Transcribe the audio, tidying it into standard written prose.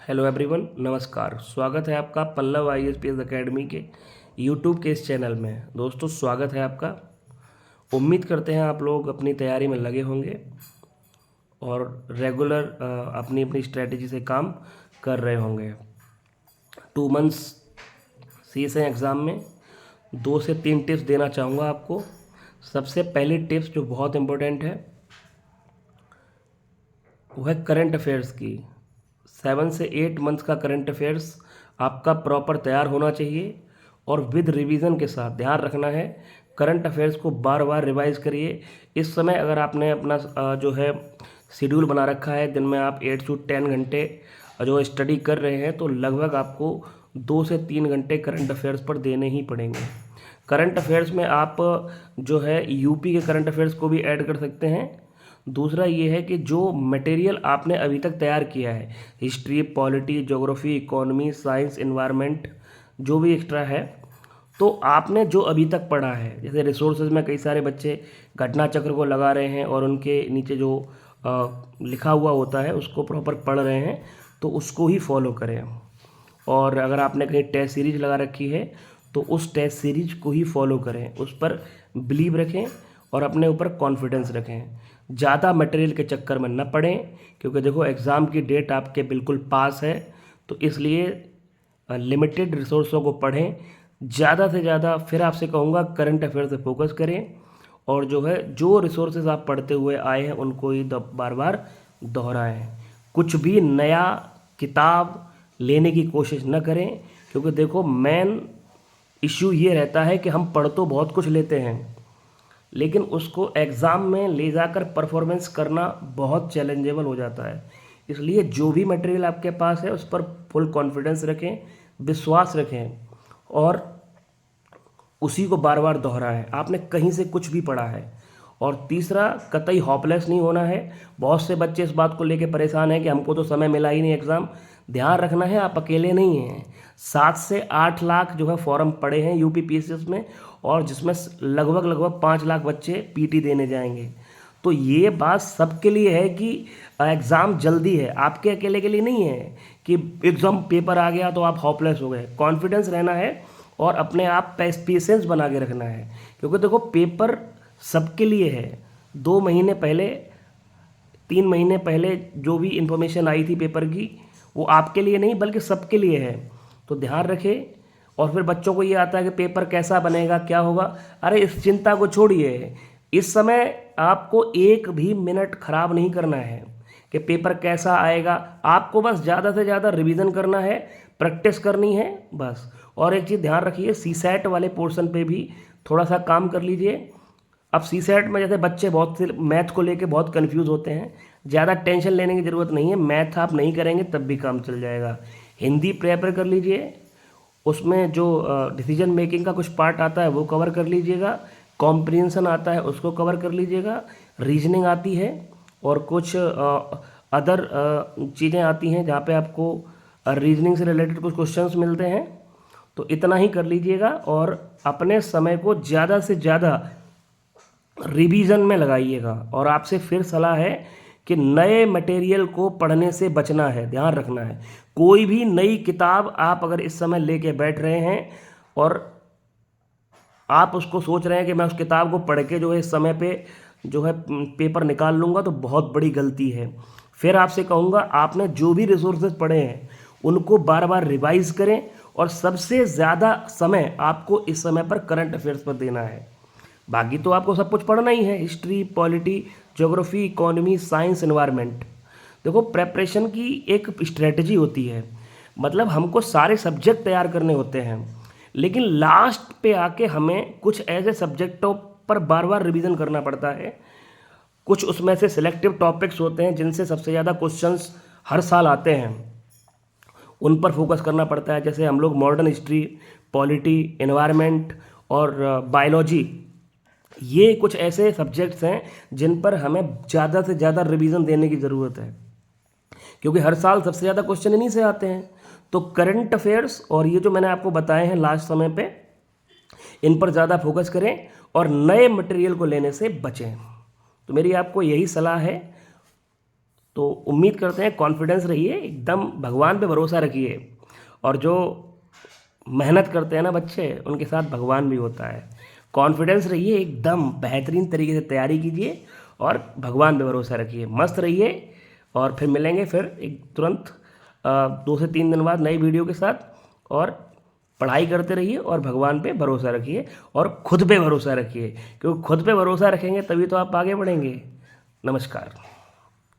Hello everyone, नमस्कार। स्वागत है आपका पल्लव IAS एकेडमी के यूट्यूब के इस चैनल में। दोस्तों, स्वागत है आपका। उम्मीद करते हैं आप लोग अपनी तैयारी में लगे होंगे और रेगुलर अपनी अपनी स्ट्रेटजी से काम कर रहे होंगे। 2 मंथ्स शेष हैं एग्ज़ाम में। 2 से 3 टिप्स देना चाहूँगा आपको। सबसे पहली टिप्स जो बहुत इम्पोर्टेंट है वो है करंट अफेयर्स की। 7 से 8 मंथ्स का करंट अफेयर्स आपका प्रॉपर तैयार होना चाहिए और विद रिवीजन के साथ। ध्यान रखना है, करंट अफेयर्स को बार बार रिवाइज करिए। इस समय अगर आपने अपना जो है शेड्यूल बना रखा है, दिन में आप 8 से 10 घंटे जो स्टडी कर रहे हैं, तो लगभग आपको 2 से 3 घंटे करंट अफेयर्स पर देने ही पड़ेंगे। करंट अफेयर्स में आप जो है यूपी के करंट अफेयर्स को भी ऐड कर सकते हैं। दूसरा ये है कि जो मटेरियल आपने अभी तक तैयार किया है, history, polity, geography, economy, science, environment, जो भी एक्स्ट्रा है, तो आपने जो अभी तक पढ़ा है, जैसे रिसोर्सेज में कई सारे बच्चे घटना चक्र को लगा रहे हैं और उनके नीचे जो लिखा हुआ होता है उसको प्रॉपर पढ़ रहे हैं, तो उसको ही फॉलो करें। और अगर आपने कहीं टेस्ट सीरीज लगा रखी है तो उस टेस्ट सीरीज को ही फॉलो करें, उस पर बिलीव रखें और अपने ऊपर कॉन्फिडेंस रखें। ज़्यादा मटेरियल के चक्कर में न पड़ें, क्योंकि देखो एग्ज़ाम की डेट आपके बिल्कुल पास है, तो इसलिए लिमिटेड रिसोर्सों को पढ़ें ज़्यादा से ज़्यादा। फिर आपसे कहूँगा करंट अफेयर से फोकस करें और जो है जो रिसोर्सेज आप पढ़ते हुए आए हैं उनको ही बार बार दोहराएं। कुछ भी नया किताब लेने की कोशिश न करें, क्योंकि देखो मेन इश्यू ये रहता है कि हम पढ़ तो बहुत कुछ लेते हैं, लेकिन उसको एग्ज़ाम में ले जाकर परफॉर्मेंस करना बहुत चैलेंजेबल हो जाता है। इसलिए जो भी मटेरियल आपके पास है उस पर फुल कॉन्फिडेंस रखें, विश्वास रखें और उसी को बार बार दोहराएं। आपने कहीं से कुछ भी पढ़ा है। और तीसरा, कतई हॉपलेस नहीं होना है। बहुत से बच्चे इस बात को लेकर परेशान हैं कि हमको तो समय मिला ही नहीं एग्ज़ाम। ध्यान रखना है, आप अकेले नहीं हैं। 7 से 8 लाख जो है फॉर्म पड़े हैं UPPSS में, और जिसमें लगभग 5 लाख बच्चे PT देने जाएंगे। तो ये बात सबके लिए है कि एग्ज़ाम जल्दी है, आपके अकेले के लिए नहीं है कि एग्ज़ाम पेपर आ गया तो आप हॉपलेस हो गए। कॉन्फिडेंस रहना है और अपने आप पेशेंस बना के रखना है, क्योंकि देखो पेपर सबके लिए है। 2 महीने पहले, 3 महीने पहले जो भी इंफॉर्मेशन आई थी पेपर की, वो आपके लिए नहीं बल्कि सबके लिए है। तो ध्यान रखें। और फिर बच्चों को ये आता है कि पेपर कैसा बनेगा, क्या होगा। अरे इस चिंता को छोड़िए। इस समय आपको एक भी मिनट खराब नहीं करना है कि पेपर कैसा आएगा। आपको बस ज़्यादा से ज़्यादा रिवीजन करना है, प्रैक्टिस करनी है, बस। और एक चीज़ ध्यान रखिए, CSAT वाले पोर्शन पे भी थोड़ा सा काम कर लीजिए। अब CSAT में जैसे बच्चे बहुत से मैथ को लेके बहुत कंफ्यूज होते हैं, ज़्यादा टेंशन लेने की ज़रूरत नहीं है। मैथ आप नहीं करेंगे तब भी काम चल जाएगा। हिंदी प्रेपर कर लीजिए, उसमें जो डिसीजन मेकिंग का कुछ पार्ट आता है वो कवर कर लीजिएगा। कॉम्प्रिहेंशन आता है उसको कवर कर लीजिएगा। रीजनिंग आती है और कुछ अदर चीज़ें आती हैं जहाँ पे आपको रीजनिंग से रिलेटेड कुछ क्वेश्चंस मिलते हैं। तो इतना ही कर लीजिएगा और अपने समय को ज़्यादा से ज़्यादा रिवीजन में लगाइएगा। और आपसे फिर सलाह है कि नए मटेरियल को पढ़ने से बचना है, ध्यान रखना है। कोई भी नई किताब आप अगर इस समय लेके बैठ रहे हैं और आप उसको सोच रहे हैं कि मैं उस किताब को पढ़ के जो है इस समय पे जो है पेपर निकाल लूँगा, तो बहुत बड़ी गलती है। फिर आपसे कहूँगा, आपने जो भी रिसोर्सेज पढ़े हैं उनको बार बार रिवाइज करें और सबसे ज़्यादा समय आपको इस समय पर करंट अफेयर्स पर देना है। बाकी तो आपको सब कुछ पढ़ना ही है, history, polity, geography, economy, science, environment. देखो प्रेपरेशन की एक स्ट्रेटजी होती है, मतलब हमको सारे सब्जेक्ट तैयार करने होते हैं, लेकिन लास्ट पे आके हमें कुछ ऐसे सब्जेक्टों पर बार बार रिवीजन करना पड़ता है। कुछ उसमें से सिलेक्टिव टॉपिक्स होते हैं जिनसे सबसे ज़्यादा क्वेश्चंस हर साल आते हैं, उन पर फोकस करना पड़ता है। जैसे हम लोग मॉडर्न हिस्ट्री, पॉलिटी, एनवायरनमेंट और बायोलॉजी, ये कुछ ऐसे सब्जेक्ट्स हैं जिन पर हमें ज़्यादा से ज़्यादा रिवीजन देने की ज़रूरत है, क्योंकि हर साल सबसे ज़्यादा क्वेश्चन इन्हीं से आते हैं। तो करंट अफेयर्स और ये जो मैंने आपको बताए हैं लास्ट समय पे, इन पर ज़्यादा फोकस करें और नए मटेरियल को लेने से बचें। तो मेरी आपको यही सलाह है। तो उम्मीद करते हैं, कॉन्फिडेंस रहिए, एकदम भगवान पे भरोसा रखिए। और जो मेहनत करते हैं ना बच्चे, उनके साथ भगवान भी होता है। कॉन्फिडेंस रहिए, एकदम बेहतरीन तरीके से तैयारी कीजिए और भगवान पे भरोसा रखिए, मस्त रहिए। और फिर मिलेंगे फिर एक तुरंत 2 से 3 दिन बाद नई वीडियो के साथ। और पढ़ाई करते रहिए और भगवान पे भरोसा रखिए और खुद पे भरोसा रखिए, क्योंकि खुद पे भरोसा रखेंगे तभी तो आप आगे बढ़ेंगे। नमस्कार।